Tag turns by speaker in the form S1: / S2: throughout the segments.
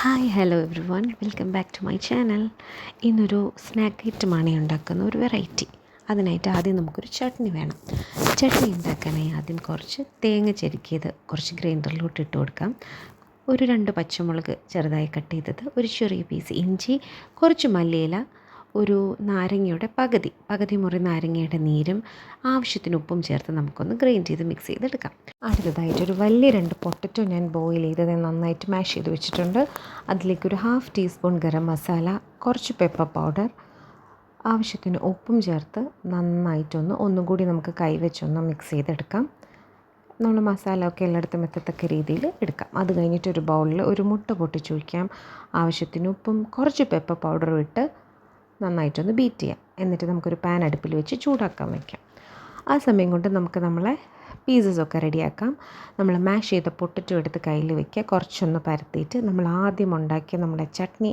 S1: Hi hello every welcome back to my channel. ഇന്നൊരു snack ഐറ്റമാണ് ഉണ്ടാക്കുന്ന ഒരു വെറൈറ്റി. അതിനായിട്ട് ആദ്യം നമുക്കൊരു ചട്നി വേണം. ചട്നി ഉണ്ടാക്കാനായി ആദ്യം കുറച്ച് തേങ്ങ ചെരുക്കിയത് കുറച്ച് ഗ്രൈൻഡറിലോട്ട് ഇട്ട് കൊടുക്കാം. ഒരു 2 പച്ചമുളക് ചെറുതായി കട്ട് ചെയ്തത്, ഒരു ചെറിയ പീസ് ഇഞ്ചി, കുറച്ച് മല്ലിയില, ഒരു നാരങ്ങയുടെ പകുതി മുറി നാരങ്ങയുടെ നീരും ആവശ്യത്തിന് ഉപ്പും ചേർത്ത് നമുക്കൊന്ന് ഗ്രൈൻഡ് ചെയ്ത് മിക്സ് ചെയ്തെടുക്കാം. അടുത്തതായിട്ടൊരു വലിയ 2 പൊട്ടറ്റോ ഞാൻ ബോയിൽ ചെയ്തത് നന്നായിട്ട് മാഷ് ചെയ്ത് വെച്ചിട്ടുണ്ട്. അതിലേക്കൊരു 1/2 ടീസ്പൂൺ ഗരം മസാല, കുറച്ച് പെപ്പർ പൗഡർ, ആവശ്യത്തിന് ഉപ്പും ചേർത്ത് നന്നായിട്ടൊന്ന് ഒന്നും കൂടി നമുക്ക് കൈവച്ചൊന്ന് മിക്സ് ചെയ്തെടുക്കാം. നമ്മൾ മസാല ഒക്കെ എല്ലായിടത്തും എത്തത്തക്ക രീതിയിൽ എടുക്കാം. അത് കഴിഞ്ഞിട്ട് ഒരു ബൗളിൽ ഒരു മുട്ട പൊട്ടിച്ച് ഒഴിക്കാം. ആവശ്യത്തിന് ഉപ്പും കുറച്ച് പെപ്പർ പൗഡറും ഇട്ട് നന്നായിട്ടൊന്ന് ബീറ്റ് ചെയ്യാം. എന്നിട്ട് നമുക്കൊരു പാൻ അടുപ്പിൽ വെച്ച് ചൂടാക്കാൻ വയ്ക്കാം. ആ സമയം കൊണ്ട് നമുക്ക് നമ്മളെ പീസസൊക്കെ റെഡിയാക്കാം. നമ്മൾ മാഷ് ചെയ്ത പൊട്ടറ്റോ എടുത്ത് കയ്യിൽ വയ്ക്കുക. കുറച്ചൊന്ന് പരത്തിയിട്ട് നമ്മൾ ആദ്യം ഉണ്ടാക്കിയ നമ്മുടെ ചട്നി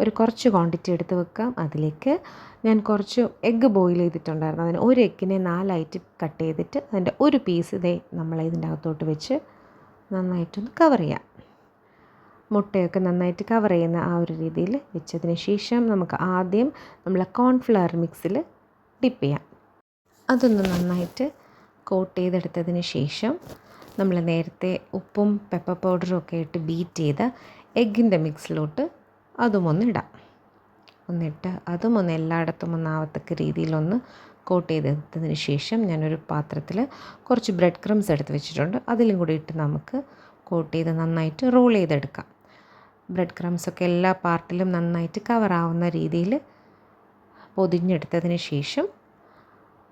S1: ഒരു കുറച്ച് ക്വാണ്ടിറ്റി എടുത്ത് വെക്കാം. അതിലേക്ക് ഞാൻ കുറച്ച് എഗ്ഗ് ബോയിൽ ചെയ്തിട്ടുണ്ടായിരുന്നു. അതിന് ഒരു എഗ്ഗിനെ 4ആയിട്ട് കട്ട് ചെയ്തിട്ട് അതിൻ്റെ ഒരു പീസ് നമ്മൾ ഇതിൻ്റെ അകത്തോട്ട് വെച്ച് നന്നായിട്ടൊന്ന് കവർ ചെയ്യാം. മുട്ടയൊക്കെ നന്നായിട്ട് കവർ ചെയ്യുന്ന ആ ഒരു രീതിയിൽ വെച്ചതിന് ശേഷം നമുക്ക് ആദ്യം നമ്മൾ കോൺഫ്ലവർ മിക്സിൽ ഡിപ്പ് ചെയ്യാം. അതൊന്ന് നന്നായിട്ട് കോട്ട് ചെയ്തെടുത്തതിന് ശേഷം നമ്മൾ നേരത്തെ ഉപ്പും പെപ്പർ പൗഡറും ഒക്കെ ഇട്ട് ബീറ്റ് ചെയ്ത എഗ്ഗിൻ്റെ മിക്സിലോട്ട് അതും ഇടാം. എന്നിട്ട് അതും എല്ലായിടത്തും ആവത്തക്ക രീതിയിലൊന്ന് കോട്ട് ചെയ്തെടുത്തതിന് ശേഷം ഞാനൊരു പാത്രത്തിൽ കുറച്ച് ബ്രെഡ് ക്രംസ് എടുത്ത് വെച്ചിട്ടുണ്ട്. അതിലും കൂടി ഇട്ട് നമുക്ക് കോട്ട് ചെയ്ത് നന്നായിട്ട് റോൾ ചെയ്തെടുക്കാം. ബ്രെഡ് ക്രംസൊക്കെ എല്ലാ പാർട്ടിലും നന്നായിട്ട് കവറാവുന്ന രീതിയിൽ പൊതിഞ്ഞെടുത്തതിന് ശേഷം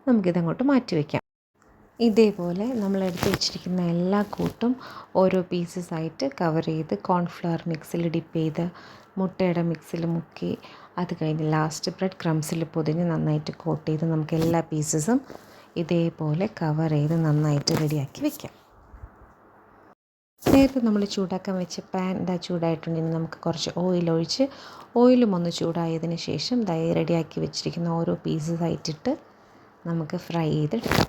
S1: നമുക്കിതങ്ങോട്ട് മാറ്റി വയ്ക്കാം. ഇതേപോലെ നമ്മൾ എടുത്ത് വെച്ചിരിക്കുന്ന എല്ലാ കൂട്ടും ഓരോ പീസസായിട്ട് കവർ ചെയ്ത് കോൺഫ്ലവർ മിക്സിൽ ഡിപ്പ് ചെയ്ത് മുട്ടയുടെ മിക്സിൽ മുക്കി അത് കഴിഞ്ഞ് ലാസ്റ്റ് ബ്രെഡ് ക്രംസിൽ പൊതിഞ്ഞ് നന്നായിട്ട് കോട്ട് ചെയ്ത് നമുക്ക് എല്ലാ പീസസും ഇതേപോലെ കവർ ചെയ്ത് നന്നായിട്ട് റെഡിയാക്കി വയ്ക്കാം. നേരത്തെ നമ്മൾ ചൂടാക്കാൻ വെച്ച പാൻ ചൂടായിട്ടുണ്ടെങ്കിൽ നമുക്ക് കുറച്ച് ഓയിലും ഒന്ന് ചൂടായതിന് ശേഷം റെഡിയാക്കി വെച്ചിരിക്കുന്ന ഓരോ പീസസായിട്ടിട്ട് നമുക്ക് ഫ്രൈ ചെയ്തെടുക്കാം.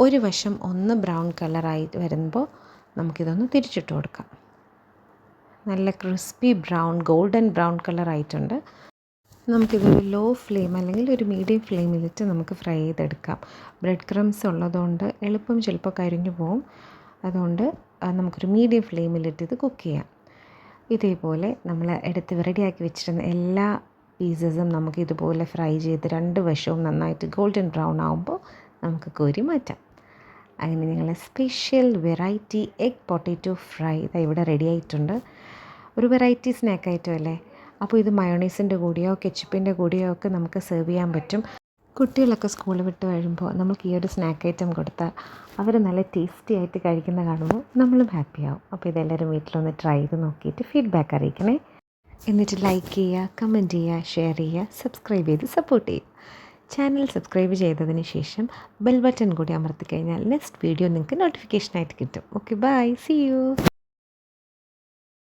S1: ഒരു വശം ഒന്ന് ബ്രൗൺ കളറായി വരുമ്പോൾ നമുക്കിതൊന്ന് തിരിച്ചിട്ട് കൊടുക്കാം. നല്ല ക്രിസ്പി ഗോൾഡൻ ബ്രൗൺ കളറായിട്ടുണ്ട്. നമുക്കിതൊരു ലോ ഫ്ലെയിം അല്ലെങ്കിൽ ഒരു മീഡിയം ഫ്ലെയിമിലിട്ട് നമുക്ക് ഫ്രൈ ചെയ്തെടുക്കാം. ബ്രെഡ് ക്രംസ് ഉള്ളതുകൊണ്ട് എളുപ്പം ചിലപ്പോൾ കരിഞ്ഞു പോകും. അതുകൊണ്ട് നമുക്കൊരു മീഡിയം ഫ്ലെയിമിലിട്ട് ഇത് കുക്ക് ചെയ്യാം. ഇതേപോലെ നമ്മൾ എടുത്ത് റെഡിയാക്കി വെച്ചിരുന്ന എല്ലാ പീസസും നമുക്ക് ഇതുപോലെ ഫ്രൈ ചെയ്ത് 2 വശവും നന്നായിട്ട് ഗോൾഡൻ ബ്രൗൺ ആകുമ്പോൾ നമുക്ക് കോരി മാറ്റാം. അങ്ങനെ ഞങ്ങൾ special variety egg potato fry ഇവിടെ റെഡി ആയിട്ടുണ്ട്. ഒരു വെറൈറ്റി സ്നാക്ക് ഐറ്റം അല്ലേ. അപ്പോൾ ഇത് മയോണൈസിൻ്റെ കൂടെയോ കെച്ചപ്പിൻ്റെ കൂടെയോ ഒക്കെ നമുക്ക് സെർവ് ചെയ്യാൻ പറ്റും. കുട്ടികളൊക്കെ സ്കൂൾ വിട്ട് വരുമ്പോൾ നമുക്ക് ഈ ഒരു സ്നാക്ക് ഐറ്റം കൊടുത്താൽ അവർ നല്ല ടേസ്റ്റി ആയിട്ട് കഴിക്കുന്ന കാണുമ്പോൾ നമ്മളും ഹാപ്പിയാവും. അപ്പോൾ ഇതെല്ലാവരും വീട്ടിലൊന്ന് ട്രൈ ചെയ്ത് നോക്കിയിട്ട് ഫീഡ്ബാക്ക് അറിയിക്കണേ. എന്നിട്ട് ലൈക്ക് ചെയ്യുക, കമൻറ്റ് ചെയ്യുക, ഷെയർ ചെയ്യുക, സബ്സ്ക്രൈബ് ചെയ്ത് സപ്പോർട്ട് ചെയ്യുക. ചാനൽ സബ്സ്ക്രൈബ് ചെയ്തതിന് ശേഷം ബെൽ ബട്ടൺ കൂടി അമർത്തി കഴിഞ്ഞാൽ നെക്സ്റ്റ് വീഡിയോ നിങ്ങൾക്ക് നോട്ടിഫിക്കേഷനായിട്ട് കിട്ടും. Okay, bye, see U.